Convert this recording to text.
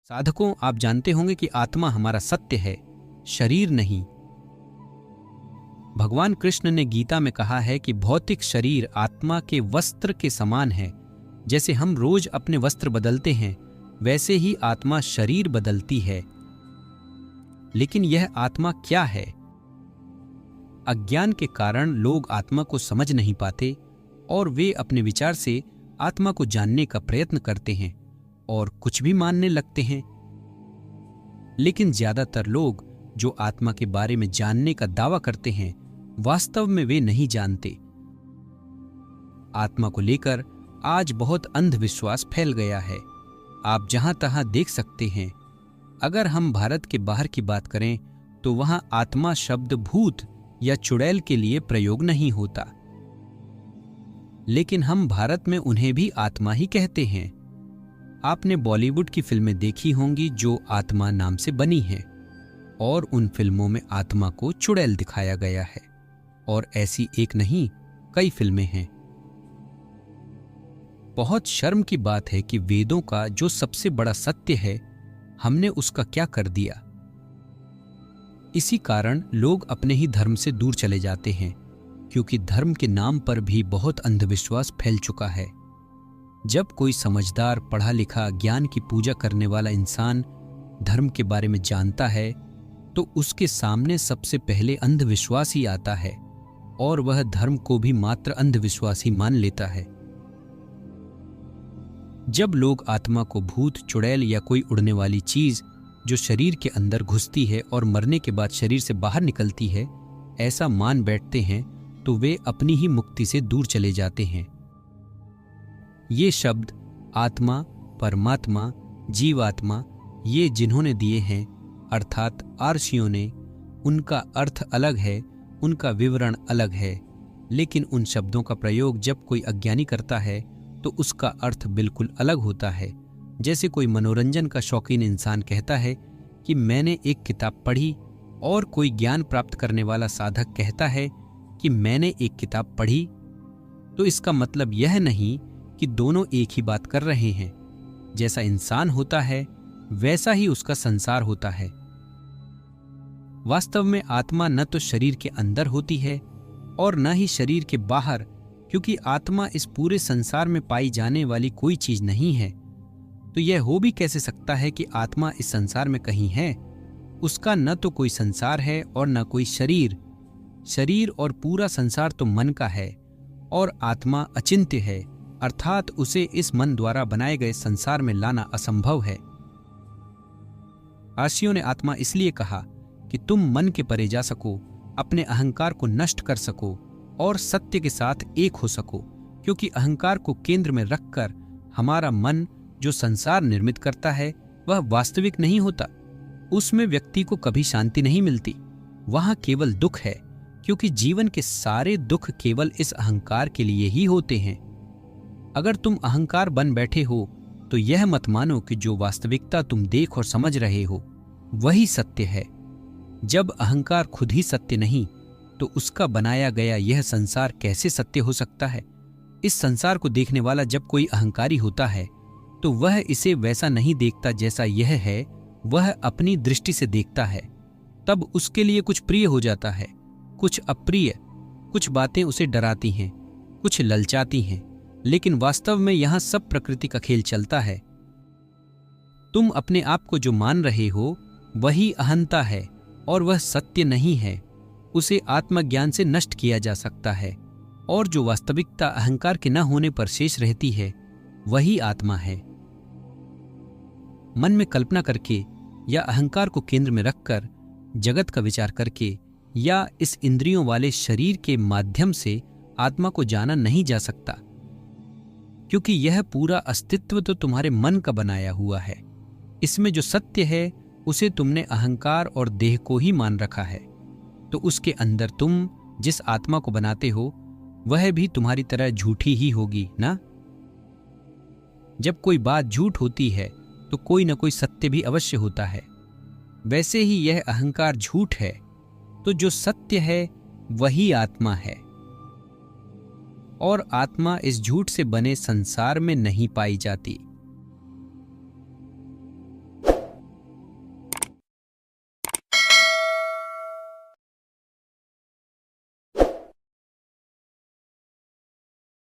साधकों, आप जानते होंगे कि आत्मा हमारा सत्य है, शरीर नहीं। भगवान कृष्ण ने गीता में कहा है कि भौतिक शरीर आत्मा के वस्त्र के समान है। जैसे हम रोज अपने वस्त्र बदलते हैं, वैसे ही आत्मा शरीर बदलती है। लेकिन यह आत्मा क्या है? अज्ञान के कारण लोग आत्मा को समझ नहीं पाते और वे अपने विचार से आत्मा को जानने का प्रयत्न करते हैं और कुछ भी मानने लगते हैं। लेकिन ज्यादातर लोग जो आत्मा के बारे में जानने का दावा करते हैं, वास्तव में वे नहीं जानते। आत्मा को लेकर आज बहुत अंधविश्वास फैल गया है। आप जहां तहां देख सकते हैं। अगर हम भारत के बाहर की बात करें तो वहां आत्मा शब्द भूत या चुड़ैल के लिए प्रयोग नहीं होता, लेकिन हम भारत में उन्हें भी आत्मा ही कहते हैं। आपने बॉलीवुड की फिल्में देखी होंगी जो आत्मा नाम से बनी हैं, और उन फिल्मों में आत्मा को चुड़ैल दिखाया गया है। और ऐसी एक नहीं, कई फिल्में हैं। बहुत शर्म की बात है कि वेदों का जो सबसे बड़ा सत्य है, हमने उसका क्या कर दिया। इसी कारण लोग अपने ही धर्म से दूर चले जाते हैं, क्योंकि धर्म के नाम पर भी बहुत अंधविश्वास फैल चुका है। जब कोई समझदार, पढ़ा लिखा, ज्ञान की पूजा करने वाला इंसान धर्म के बारे में जानता है, तो उसके सामने सबसे पहले अंधविश्वास ही आता है और वह धर्म को भी मात्र अंधविश्वास ही मान लेता है। जब लोग आत्मा को भूत, चुड़ैल या कोई उड़ने वाली चीज जो शरीर के अंदर घुसती है और मरने के बाद शरीर से बाहर निकलती है, ऐसा मान बैठते हैं, तो वे अपनी ही मुक्ति से दूर चले जाते हैं। ये शब्द आत्मा, परमात्मा, जीवात्मा, ये जिन्होंने दिए हैं, अर्थात आर्षियों ने, उनका अर्थ अलग है, उनका विवरण अलग है। लेकिन उन शब्दों का प्रयोग जब कोई अज्ञानी करता है तो उसका अर्थ बिल्कुल अलग होता है। जैसे कोई मनोरंजन का शौकीन इंसान कहता है कि मैंने एक किताब पढ़ी, और कोई ज्ञान प्राप्त करने वाला साधक कहता है कि मैंने एक किताब पढ़ी, तो इसका मतलब यह नहीं कि दोनों एक ही बात कर रहे हैं। जैसा इंसान होता है वैसा ही उसका संसार होता है। वास्तव में आत्मा न तो शरीर के अंदर होती है और न ही शरीर के बाहर, क्योंकि आत्मा इस पूरे संसार में पाई जाने वाली कोई चीज नहीं है। तो यह हो भी कैसे सकता है कि आत्मा इस संसार में कहीं है? उसका न तो कोई संसार है और न कोई शरीर। शरीर और पूरा संसार तो मन का है, और आत्मा अचिंत्य है, अर्थात उसे इस मन द्वारा बनाए गए संसार में लाना असंभव है। आर्षियों ने आत्मा इसलिए कहा कि तुम मन के परे जा सको, अपने अहंकार को नष्ट कर सको और सत्य के साथ एक हो सको, क्योंकि अहंकार को केंद्र में रखकर हमारा मन जो संसार निर्मित करता है वह वास्तविक नहीं होता। उसमें व्यक्ति को कभी शांति नहीं मिलती, वहां केवल दुख है, क्योंकि जीवन के सारे दुख केवल इस अहंकार के लिए ही होते हैं। अगर तुम अहंकार बन बैठे हो तो यह मत मानो कि जो वास्तविकता तुम देख और समझ रहे हो वही सत्य है। जब अहंकार खुद ही सत्य नहीं, तो उसका बनाया गया यह संसार कैसे सत्य हो सकता है? इस संसार को देखने वाला जब कोई अहंकारी होता है तो वह इसे वैसा नहीं देखता जैसा यह है, वह अपनी दृष्टि से देखता है। तब उसके लिए कुछ प्रिय हो जाता है, कुछ अप्रिय। कुछ बातें उसे डराती हैं, कुछ ललचाती हैं, लेकिन वास्तव में यहां सब प्रकृति का खेल चलता है। तुम अपने आप को जो मान रहे हो वही अहंता है, और वह सत्य नहीं है। उसे आत्मज्ञान से नष्ट किया जा सकता है, और जो वास्तविकता अहंकार के न होने पर शेष रहती है वही आत्मा है। मन में कल्पना करके या अहंकार को केंद्र में रखकर, जगत का विचार करके या इस इंद्रियों वाले शरीर के माध्यम से आत्मा को जाना नहीं जा सकता, क्योंकि यह पूरा अस्तित्व तो तुम्हारे मन का बनाया हुआ है। इसमें जो सत्य है उसे तुमने अहंकार और देह को ही मान रखा है। तो उसके अंदर तुम जिस आत्मा को बनाते हो वह भी तुम्हारी तरह झूठी ही होगी ना। जब कोई बात झूठ होती है तो कोई न कोई सत्य भी अवश्य होता है। वैसे ही यह अहंकार झूठ है, तो जो सत्य है वही आत्मा है, और आत्मा इस झूठ से बने संसार में नहीं पाई जाती।